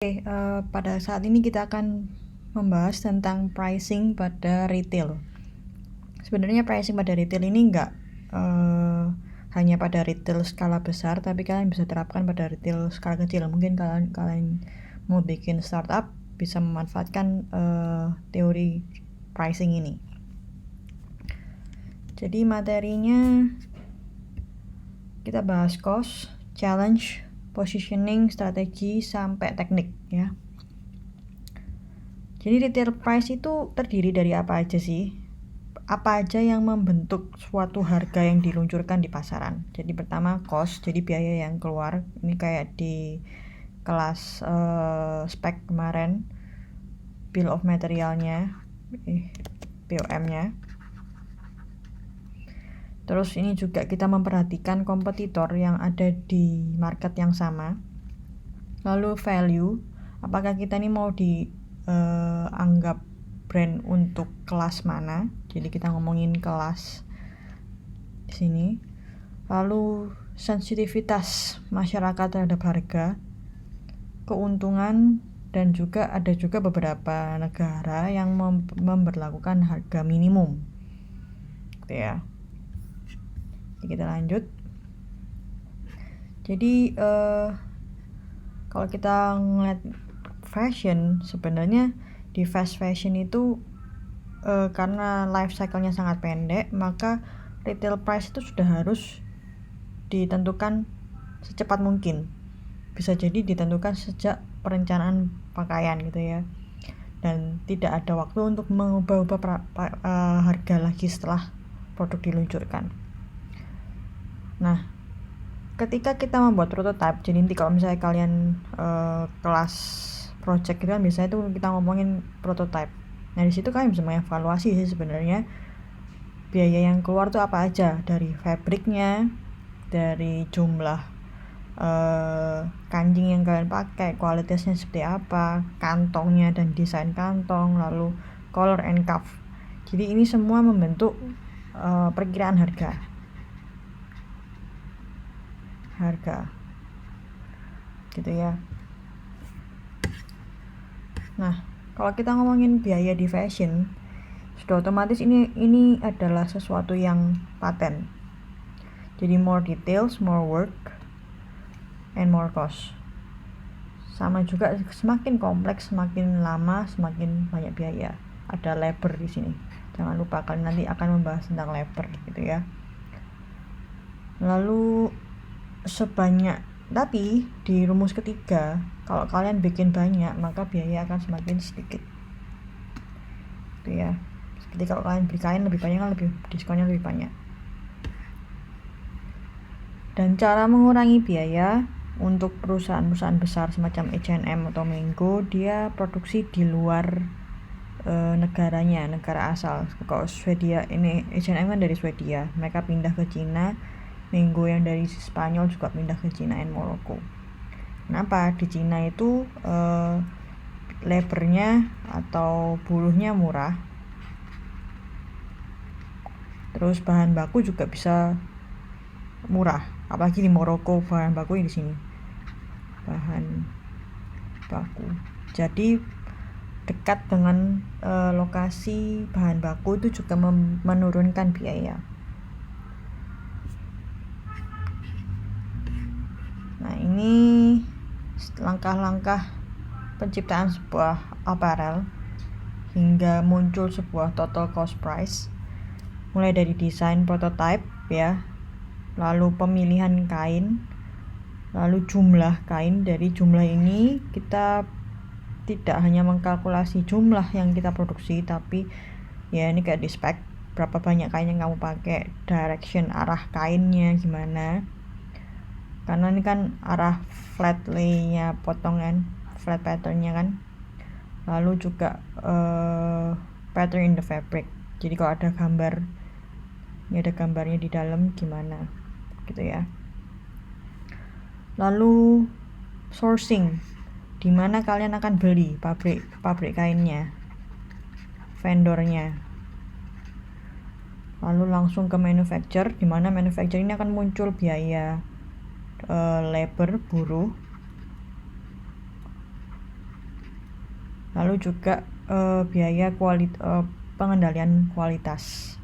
Pada saat ini kita akan membahas tentang pricing pada retail. Sebenarnya pricing pada retail ini nggak hanya pada retail skala besar, tapi kalian bisa terapkan pada retail skala kecil. Mungkin kalian mau bikin startup bisa memanfaatkan teori pricing ini. Jadi materinya kita bahas cost, challenge, positioning, strategi, sampai teknik ya. Jadi retail price itu terdiri dari apa aja sih? Apa aja yang membentuk suatu harga yang diluncurkan di pasaran. Jadi pertama cost, jadi biaya yang keluar. Ini kayak di kelas spek kemarin, bill of materialnya, BOM-nya. Terus ini juga kita memperhatikan kompetitor yang ada di market yang sama. Lalu value, apakah kita ini mau dianggap brand untuk kelas mana? Jadi kita ngomongin kelas di sini. Lalu sensitivitas masyarakat terhadap harga, keuntungan, dan juga ada juga beberapa negara yang memberlakukan harga minimum. Gitu ya. Jadi kita lanjut. Jadi kalau kita ngeliat fashion, sebenarnya di fast fashion itu karena life cycle-nya sangat pendek, maka retail price itu sudah harus ditentukan secepat mungkin. Bisa jadi ditentukan sejak perencanaan pakaian gitu ya. Dan tidak ada waktu untuk mengubah-ubah harga lagi setelah produk diluncurkan. Nah, ketika kita membuat prototype, jadi nanti kalau misalnya kalian kelas project gitu kan biasanya itu kita ngomongin prototype. Nah di situ kalian bisa mengevaluasi sih sebenarnya biaya yang keluar tuh apa aja, dari fabriknya, dari jumlah kancing yang kalian pakai, kualitasnya seperti apa, kantongnya dan desain kantong, lalu color and cuff. Jadi ini semua membentuk perkiraan harga. Gitu ya. Nah, kalau kita ngomongin biaya di fashion, sudah otomatis ini adalah sesuatu yang paten. Jadi more details, more work, and more cost. Sama juga semakin kompleks, semakin lama, semakin banyak biaya. Ada labor di sini. Jangan lupa kalian nanti akan membahas tentang labor gitu ya. Lalu tapi di rumus ketiga, kalau kalian bikin banyak maka biaya akan semakin sedikit. Gitu ya. Jadi kalau kalian beli kain lebih banyak kan diskonnya lebih banyak. Dan cara mengurangi biaya untuk perusahaan-perusahaan besar semacam H&M atau Mango, dia produksi di luar negaranya, negara asal. Kalau Swedia, ini H&M kan dari Swedia, mereka pindah ke Cina. Mango yang dari Spanyol juga pindah ke Cina dan Maroko. Kenapa? Di Cina itu labornya atau buruhnya murah. Terus bahan baku juga bisa murah. Apalagi di Maroko bahan baku di sini. Bahan baku. Jadi dekat dengan lokasi bahan baku itu juga menurunkan biaya. Nah, ini langkah-langkah penciptaan sebuah apparel hingga muncul sebuah total cost price. Mulai dari desain prototype ya, lalu pemilihan kain, lalu jumlah kain. Dari jumlah ini kita tidak hanya mengkalkulasi jumlah yang kita produksi, tapi ya ini kayak di spek berapa banyak kain yang kamu pakai, direction arah kainnya gimana, karena ini kan arah flat lay-nya, potongan flat pattern-nya kan. Lalu juga pattern in the fabric, jadi kalau ada gambar, ini ada gambarnya di dalam gimana gitu ya. Lalu sourcing, dimana kalian akan beli, pabrik kainnya, vendornya. Lalu langsung ke manufacturer, dimana manufacturer ini akan muncul biaya labor, buruh. Lalu juga biaya pengendalian kualitas.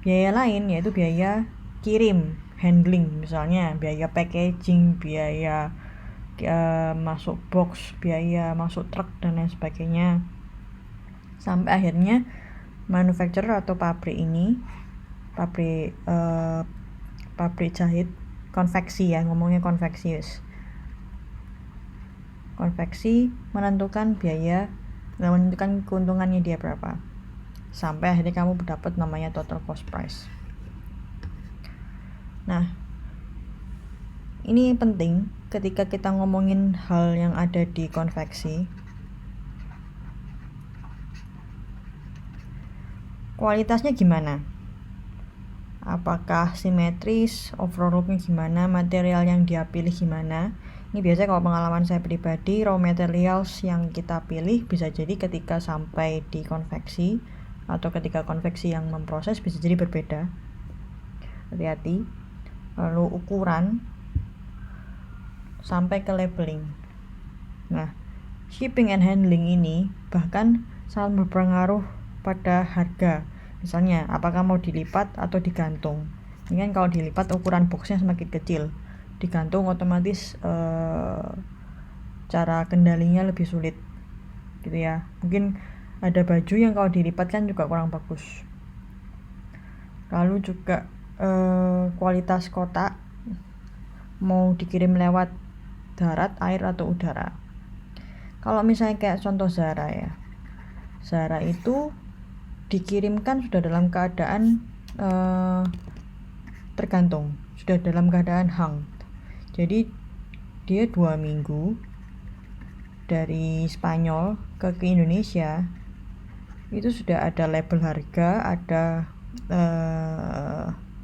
Biaya lain yaitu biaya kirim, handling, misalnya biaya packaging, biaya masuk box, biaya masuk truk dan lain sebagainya. Sampai akhirnya manufacturer atau pabrik jahit, konveksi ya, ngomongnya konveksi yes. Konveksi menentukan keuntungannya dia berapa, sampai akhirnya kamu dapat namanya total cost price. Nah, ini penting ketika kita ngomongin hal yang ada di konveksi. Kualitasnya gimana? Apakah simetris, overall look-nya gimana, material yang dia pilih gimana. Ini biasanya kalau pengalaman saya pribadi, raw materials yang kita pilih bisa jadi ketika sampai di konveksi atau ketika konveksi yang memproses bisa jadi berbeda. Hati-hati. Lalu ukuran sampai ke labeling. Nah, shipping and handling ini bahkan sangat berpengaruh pada harga. Misalnya, apakah mau dilipat atau digantung. Ini kan kalau dilipat ukuran boxnya semakin kecil, digantung otomatis cara kendalinya lebih sulit gitu ya. Mungkin ada baju yang kalau dilipat kan juga kurang bagus. Lalu juga kualitas kotak, mau dikirim lewat darat, air atau udara. Kalau misalnya kayak contoh Zara ya, Zara itu dikirimkan sudah dalam keadaan tergantung, sudah dalam keadaan hang. Jadi dia 2 minggu dari Spanyol ke Indonesia itu sudah ada label harga, ada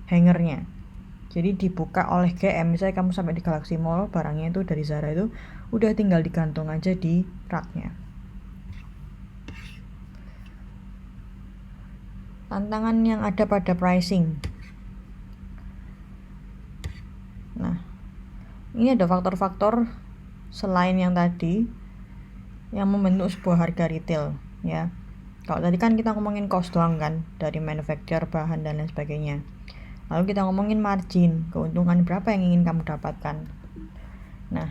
hangernya. Jadi dibuka oleh GM, misalnya kamu sampai di Galaxy Mall, barangnya itu dari Zara itu udah tinggal digantung aja di raknya. Tantangan yang ada pada pricing. Nah, ini ada faktor-faktor selain yang tadi yang membentuk sebuah harga retail ya. Kalau tadi kan kita ngomongin cost doang kan, dari manufacturer, bahan dan lain sebagainya. Lalu kita ngomongin margin, keuntungan berapa yang ingin kamu dapatkan. Nah,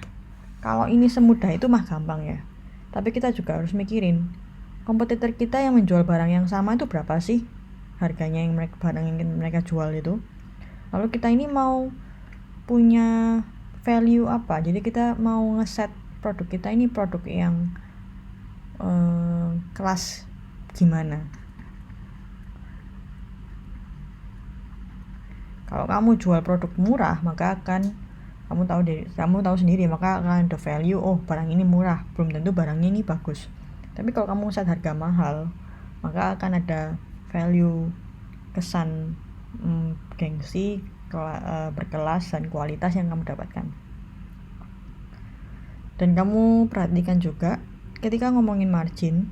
kalau ini semudah itu mah gampang ya. Tapi kita juga harus mikirin, kompetitor kita yang menjual barang yang sama itu berapa sih harganya yang barang yang mereka jual itu. Lalu kita ini mau punya value apa, jadi kita mau ngeset produk kita ini produk yang kelas gimana. Kalau kamu jual produk murah, maka akan kamu tahu sendiri, maka akan ada value, oh barang ini murah, belum tentu barangnya ini bagus. Tapi kalau kamu set harga mahal, maka akan ada value, kesan gengsi, berkelas dan kualitas yang kamu dapatkan. Dan kamu perhatikan juga ketika ngomongin margin,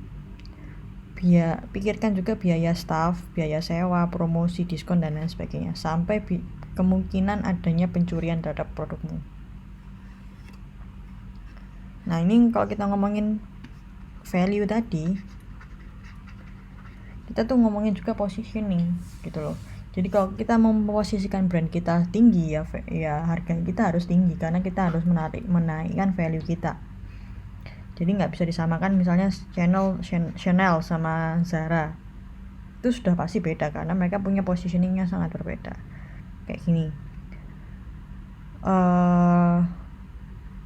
pikirkan juga biaya staff, biaya sewa, promosi, diskon dan lain sebagainya, sampai kemungkinan adanya pencurian terhadap produkmu. Nah, ini kalau kita ngomongin value tadi, kita tuh ngomongin juga positioning gitu loh. Jadi kalau kita memposisikan brand kita tinggi ya harga kita harus tinggi, karena kita harus menaikkan value kita. Jadi nggak bisa disamakan misalnya Chanel sama Zara, itu sudah pasti beda karena mereka punya positioningnya sangat berbeda. Kayak gini,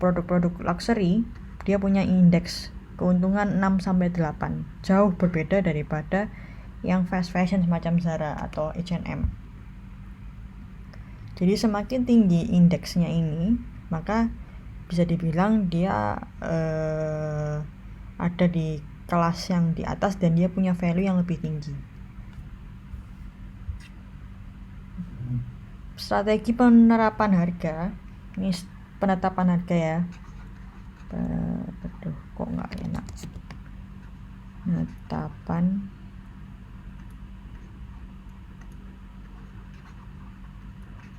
produk-produk luxury dia punya indeks keuntungan 6-8, jauh berbeda daripada yang fast fashion semacam Zara atau H&M. Jadi semakin tinggi indeksnya ini, maka bisa dibilang dia ada di kelas yang di atas dan dia punya value yang lebih tinggi. Strategi penerapan harga, ini penetapan harga ya. Aduh, kok nggak enak. Penetapan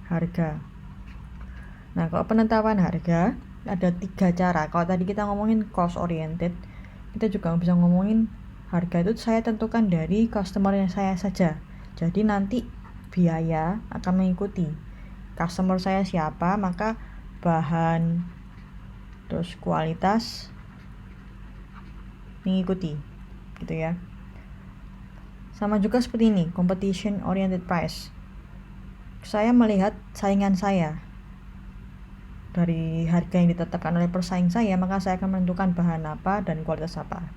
harga. Nah, kalau penetapan harga ada 3 cara. Kalau tadi kita ngomongin cost oriented, kita juga bisa ngomongin harga itu saya tentukan dari customer yang saya saja. Jadi nanti biaya akan mengikuti customer saya siapa, maka bahan terus kualitas mengikuti gitu ya. Sama juga seperti ini, competition oriented price. Saya melihat saingan saya dari harga yang ditetapkan oleh pesaing saya, maka saya akan menentukan bahan apa dan kualitas apa.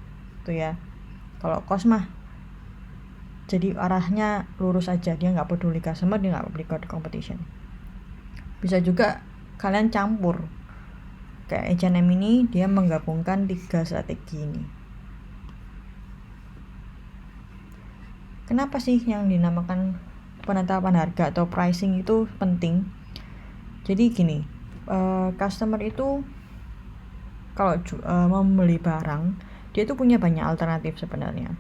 Itu ya. Kalau cost mah jadi arahnya lurus aja, dia nggak peduli customer, dia nggak peduli competition. Bisa juga kalian campur. Kayak H&M ini dia menggabungkan 3 strategi ini. Kenapa sih yang dinamakan penetapan harga atau pricing itu penting? Jadi gini, customer itu kalau membeli barang, dia itu punya banyak alternatif sebenarnya.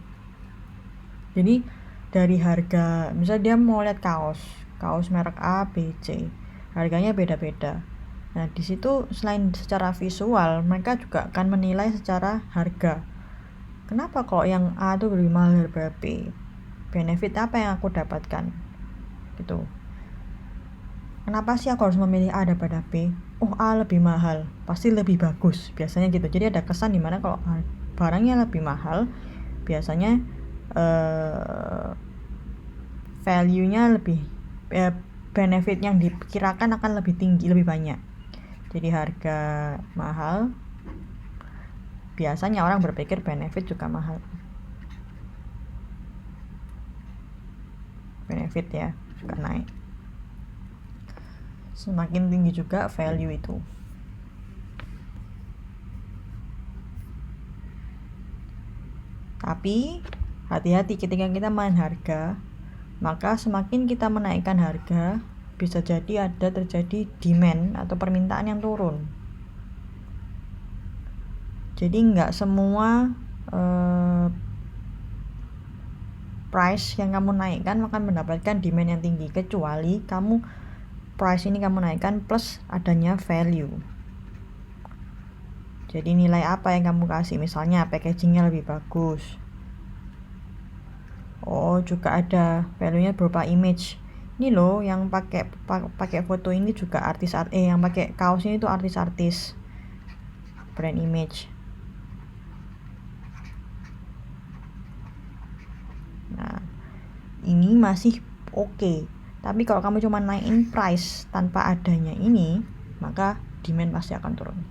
Jadi dari harga, misalnya dia mau lihat kaos merek A, B, C, harganya beda-beda. Nah di situ selain secara visual, mereka juga akan menilai secara harga. Kenapa kalau yang A itu lebih mahal daripada B? Benefit apa yang aku dapatkan? Gitu. Kenapa sih aku harus memilih A daripada B? Oh, A lebih mahal, pasti lebih bagus. Biasanya gitu. Jadi ada kesan dimana kalau barangnya lebih mahal, biasanya value-nya lebih, benefit yang diperkirakan akan lebih tinggi, lebih banyak. Jadi harga mahal, biasanya orang berpikir benefit juga mahal. Benefit ya juga naik. Semakin tinggi juga value itu. Tapi hati-hati ketika kita main harga, maka semakin kita menaikkan harga, bisa jadi ada terjadi demand atau permintaan yang turun. Jadi nggak semua price yang kamu naikkan akan mendapatkan demand yang tinggi, kecuali kamu price ini kamu naikkan plus adanya value. Jadi nilai apa yang kamu kasih, misalnya packagingnya lebih bagus. Oh, juga ada value-nya berupa image. Ini loh yang pakai foto ini juga yang pakai kaos ini tuh artis-artis. Brand image. Nah, ini masih oke. Tapi kalau kamu cuma naikin price tanpa adanya ini, maka demand pasti akan turun.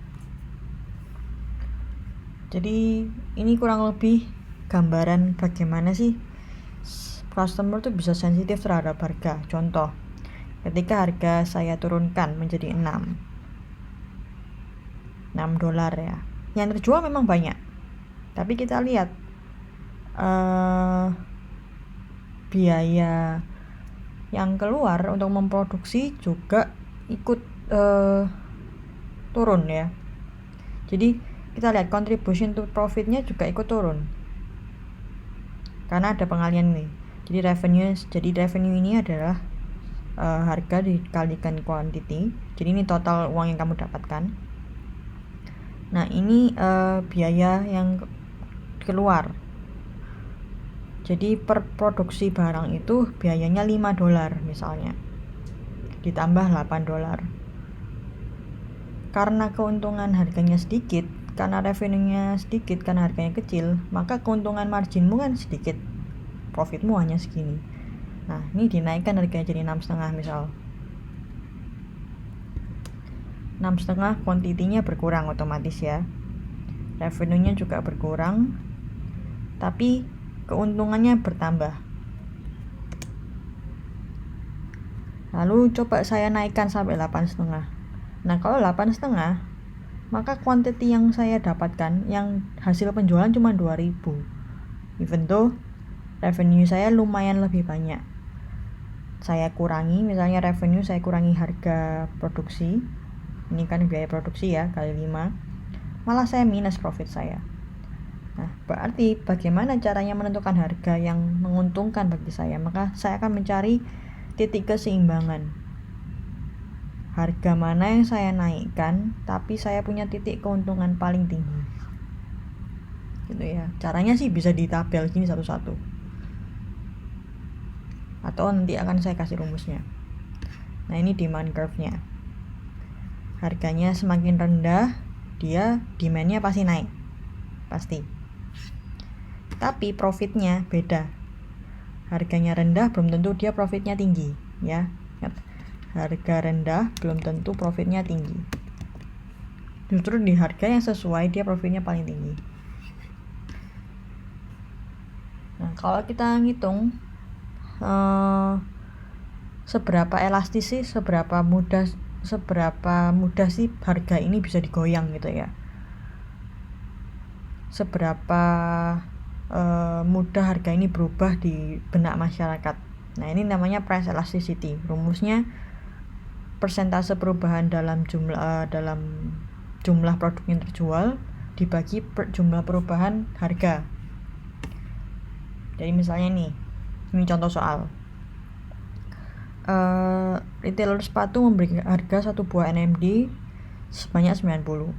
Jadi ini kurang lebih gambaran bagaimana sih customer tuh bisa sensitif terhadap harga. Contoh, ketika harga saya turunkan menjadi 6 dolar ya, yang terjual memang banyak, tapi kita lihat biaya yang keluar untuk memproduksi juga ikut turun ya. Jadi kita lihat contribution to profitnya juga ikut turun karena ada pengalian nih. Jadi revenue ini adalah harga dikalikan quantity. Jadi ini total uang yang kamu dapatkan. Nah ini biaya yang keluar. Jadi per produksi barang itu biayanya 5 dolar misalnya, ditambah 8 dolar. Karena keuntungan harganya sedikit, karena revenue-nya sedikit, karena harganya kecil, maka keuntungan marginmu kan sedikit, profitmu hanya segini. Nah ini dinaikkan harganya jadi 6,5 misal. 6,5 kuantitinya berkurang otomatis ya, revenue-nya juga berkurang, tapi keuntungannya bertambah. Lalu coba saya naikkan sampai 8,5. Nah kalau 8,5, maka kuantiti yang saya dapatkan, yang hasil penjualan cuma 2.000, even though revenue saya lumayan lebih banyak. Saya kurangi, misalnya revenue saya kurangi harga produksi, ini kan biaya produksi ya, kali 5, malah saya minus profit saya. Nah berarti bagaimana caranya menentukan harga yang menguntungkan bagi saya? Maka saya akan mencari titik keseimbangan. Harga mana yang saya naikkan tapi saya punya titik keuntungan paling tinggi, gitu ya. Caranya sih bisa di tabel gini satu-satu, atau nanti akan saya kasih rumusnya. Nah, ini demand curve-nya. Harganya semakin rendah, dia demand-nya pasti naik, pasti. Tapi profitnya beda. Harganya rendah belum tentu dia profitnya tinggi, ya. Harga rendah belum tentu profitnya tinggi. Justru di harga yang sesuai dia profitnya paling tinggi. Nah, kalau kita ngitung seberapa elastis sih, seberapa mudah sih harga ini bisa digoyang gitu ya. Seberapa mudah harga ini berubah di benak masyarakat. Nah, ini namanya price elasticity. Rumusnya persentase perubahan dalam jumlah produk yang terjual dibagi jumlah perubahan harga. Jadi misalnya nih, ini contoh soal. Retailer sepatu memberi harga satu buah NMD sebanyak 90,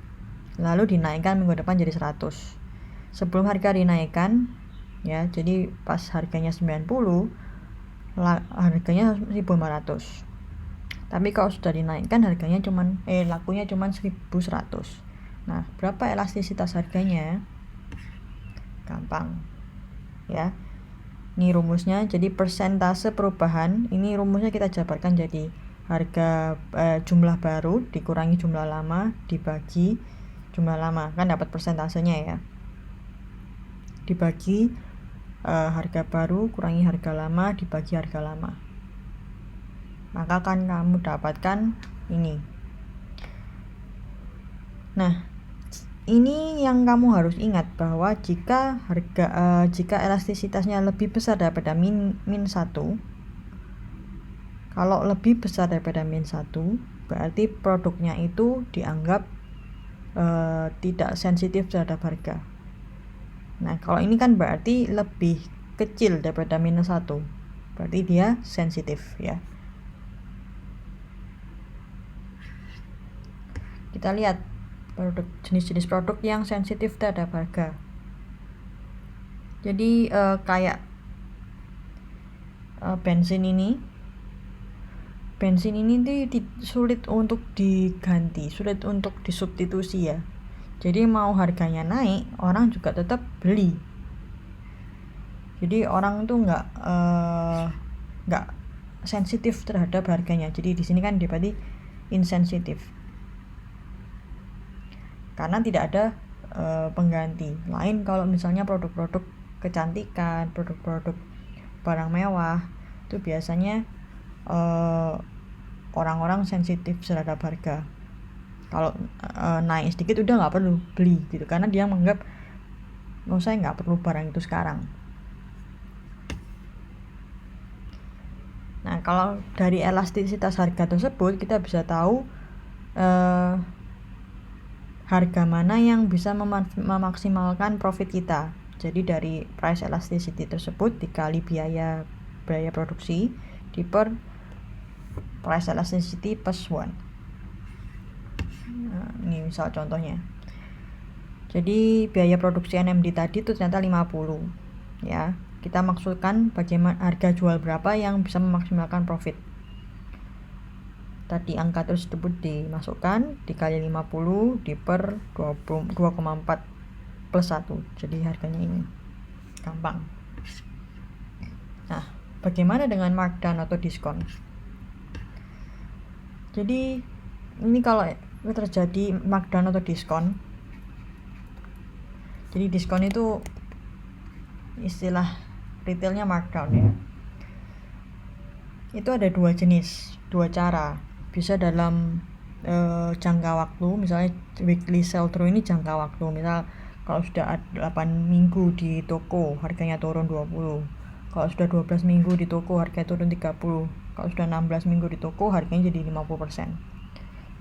lalu dinaikkan minggu depan jadi 100. Sebelum harga dinaikkan, ya, jadi pas harganya 90, harganya 1.500. Tapi kalau sudah dinaikkan harganya lakunya cuman 1.100. Nah, berapa elastisitas harganya? Gampang, ya. Ini rumusnya, jadi persentase perubahan, ini rumusnya kita jabarkan jadi harga jumlah baru dikurangi jumlah lama dibagi jumlah lama, kan dapat persentasenya ya. Dibagi harga baru kurangi harga lama dibagi harga lama, maka kan kamu dapatkan ini. Nah, ini yang kamu harus ingat, bahwa jika elastisitasnya lebih besar daripada min 1, kalau lebih besar daripada min 1, berarti produknya itu dianggap tidak sensitif terhadap harga. Nah, kalau ini kan berarti lebih kecil daripada minus 1, berarti dia sensitif, ya. Kita lihat jenis-jenis produk yang sensitif terhadap harga. Jadi kayak bensin ini sulit untuk diganti, sulit untuk disubstitusi ya. Jadi mau harganya naik, orang juga tetap beli. Jadi orang tuh nggak sensitif terhadap harganya. Jadi di sini kan berarti insensitif, karena tidak ada pengganti. Lain kalau misalnya produk-produk kecantikan, produk-produk barang mewah, itu biasanya orang-orang sensitif terhadap harga. Kalau naik sedikit udah nggak perlu beli gitu, karena dia menganggap saya nggak perlu barang itu sekarang. Nah, kalau dari elastisitas harga tersebut kita bisa tahu harga mana yang bisa memaksimalkan profit kita. Jadi dari price elasticity tersebut dikali biaya produksi diper price elasticity plus 1. Nah, ini misal contohnya. Jadi biaya produksi NMD tadi itu ternyata 50, ya. Kita maksudkan bagaimana harga jual berapa yang bisa memaksimalkan profit. Tadi angka tersebut dimasukkan dikali 50 diper 2,4 plus 1. Jadi harganya ini. Gampang. Nah, bagaimana dengan markdown atau diskon? Jadi ini kalau terjadi markdown atau diskon, jadi diskon itu istilah retailnya markdown ya. Itu ada dua jenis, dua cara. Bisa dalam jangka waktu, misalnya weekly sell through ini jangka waktu. Misal kalau sudah 8 minggu di toko harganya turun 20. Kalau sudah 12 minggu di toko harganya turun 30. Kalau sudah 16 minggu di toko harganya jadi 50%.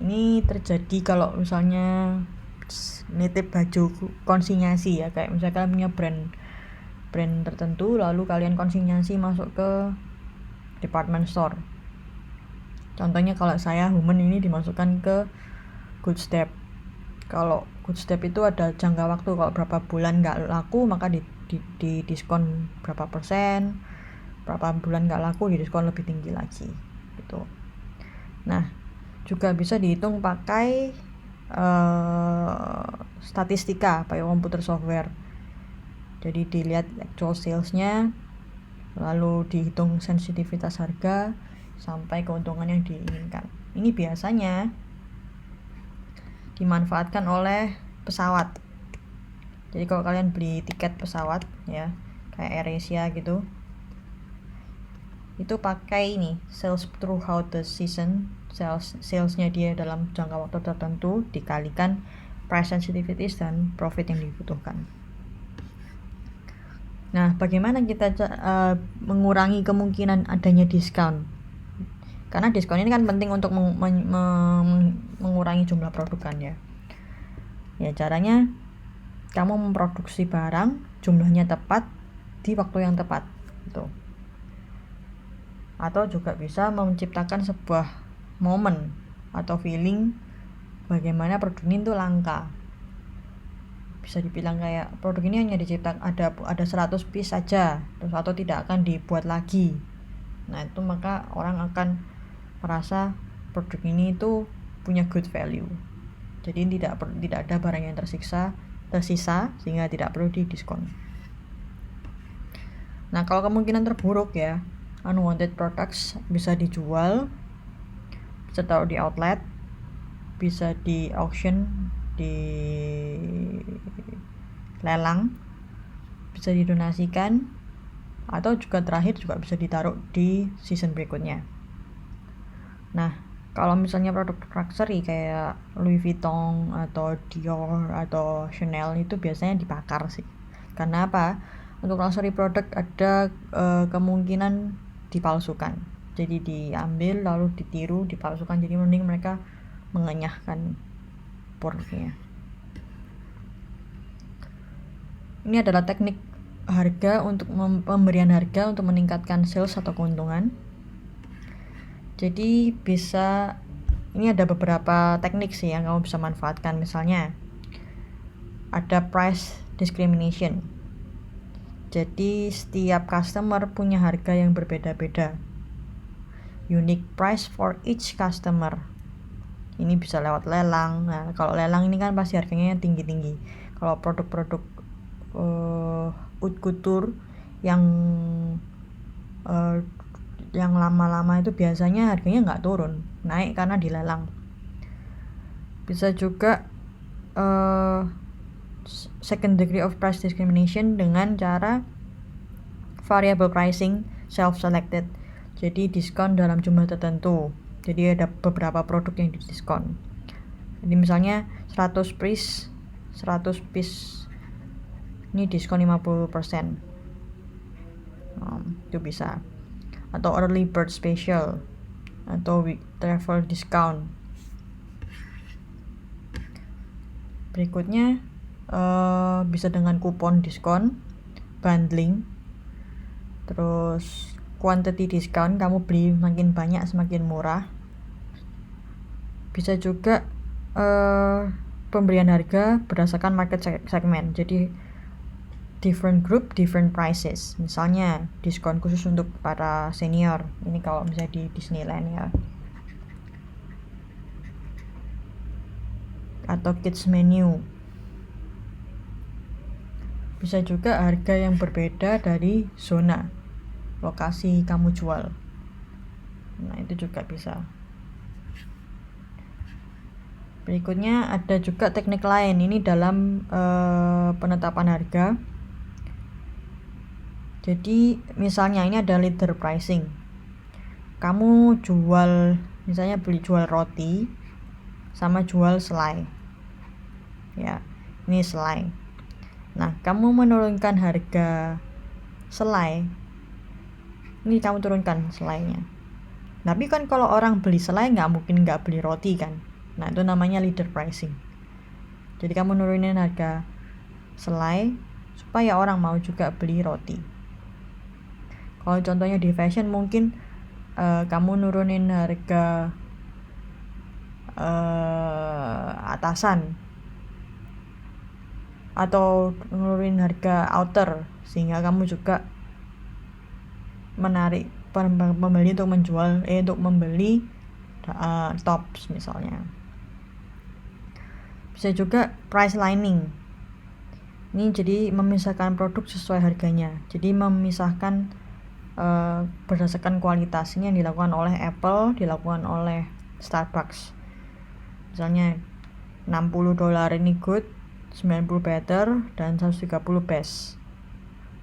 Ini terjadi kalau misalnya nitip baju konsinyasi ya, kayak misalnya kalian punya brand tertentu lalu kalian konsinyasi masuk ke department store. Contohnya kalau saya Human ini dimasukkan ke Good Step. Kalau good step itu ada jangka waktu, kalau berapa bulan nggak laku maka di diskon berapa persen, berapa bulan nggak laku di diskon lebih tinggi lagi gitu. Nah, juga bisa dihitung pakai statistika pakai komputer software. Jadi dilihat actual salesnya, lalu dihitung sensitivitas harga sampai keuntungan yang diinginkan. Ini biasanya dimanfaatkan oleh pesawat. Jadi kalau kalian beli tiket pesawat ya, kayak AirAsia gitu, itu pakai ini sales throughout the season, salesnya dia dalam jangka waktu tertentu dikalikan price sensitivities dan profit yang dibutuhkan. Nah, bagaimana kita mengurangi kemungkinan adanya diskon? Karena diskon ini kan penting untuk mengurangi jumlah produk kan ya. Ya caranya kamu memproduksi barang jumlahnya tepat di waktu yang tepat gitu. Atau juga bisa menciptakan sebuah momen atau feeling bagaimana produk ini tuh langka. Bisa dibilang kayak produk ini hanya diciptakan ada 100 piece saja, terus atau tidak akan dibuat lagi. Nah, itu maka orang akan merasa produk ini itu punya good value. Jadi tidak ada barang yang tersisa sehingga tidak perlu didiskon. Nah, kalau kemungkinan terburuk ya, unwanted products bisa dijual, bisa taruh di outlet, bisa di auction, di lelang, bisa didonasikan, atau juga terakhir juga bisa ditaruh di season berikutnya. Nah, kalau misalnya produk luxury kayak Louis Vuitton atau Dior atau Chanel itu biasanya dibakar sih. Karena apa? Untuk luxury produk ada kemungkinan dipalsukan. Jadi diambil lalu ditiru, dipalsukan. Jadi mending mereka mengenyahkan produknya. Ini adalah teknik harga untuk pemberian harga untuk meningkatkan sales atau keuntungan. Jadi ini ada beberapa teknik sih yang kamu bisa manfaatkan. Misalnya ada price discrimination. Jadi setiap customer punya harga yang berbeda-beda. Unique price for each customer. Ini bisa lewat lelang. Nah, kalau lelang ini kan pasti harganya tinggi-tinggi. Kalau produk-produk haute couture yang lama-lama itu biasanya harganya nggak turun, naik karena dilelang. Bisa juga second degree of price discrimination dengan cara variable pricing self-selected. Jadi diskon dalam jumlah tertentu. Jadi ada beberapa produk yang didiskon. Jadi misalnya 100 piece ini diskon 50%. Itu bisa. Atau early bird special atau week travel discount. Berikutnya bisa dengan kupon diskon, bundling, terus quantity discount, kamu beli makin banyak semakin murah. Bisa juga pemberian harga berdasarkan market segment. Jadi different group, different prices. Misalnya diskon khusus untuk para senior. Ini kalau misalnya di Disneyland ya. Atau kids menu. Bisa juga harga yang berbeda dari zona lokasi kamu jual. Nah, itu juga bisa. Berikutnya ada juga teknik lain. Ini dalam penetapan harga. Jadi misalnya ini ada leader pricing. Kamu jual, misalnya jual roti sama jual selai. Ya, ini selai. Nah, kamu menurunkan harga selai. Ini kamu turunkan selainya. Tapi kan kalau orang beli selai nggak mungkin nggak beli roti kan. Nah, itu namanya leader pricing. Jadi kamu nurunin harga selai supaya orang mau juga beli roti. Kalau contohnya di fashion mungkin kamu nurunin harga atasan atau nurunin harga outer, sehingga kamu juga menarik pembeli untuk membeli tops misalnya. Bisa juga price lining. Ini jadi memisahkan produk sesuai harganya. Jadi memisahkan berdasarkan kualitas. Ini yang dilakukan oleh Apple, dilakukan oleh Starbucks. Misalnya $60 ini good, 90 better, dan 130 best.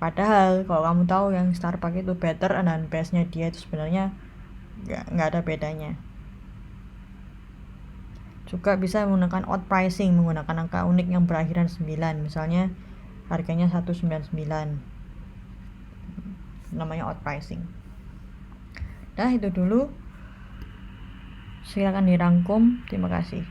Padahal kalau kamu tahu yang Starbucks itu better dan bestnya dia itu sebenarnya nggak ada bedanya. Juga bisa menggunakan odd pricing, menggunakan angka unik yang berakhiran 9, misalnya harganya 199, namanya odd pricing. Nah, itu dulu, silakan dirangkum. Terima kasih.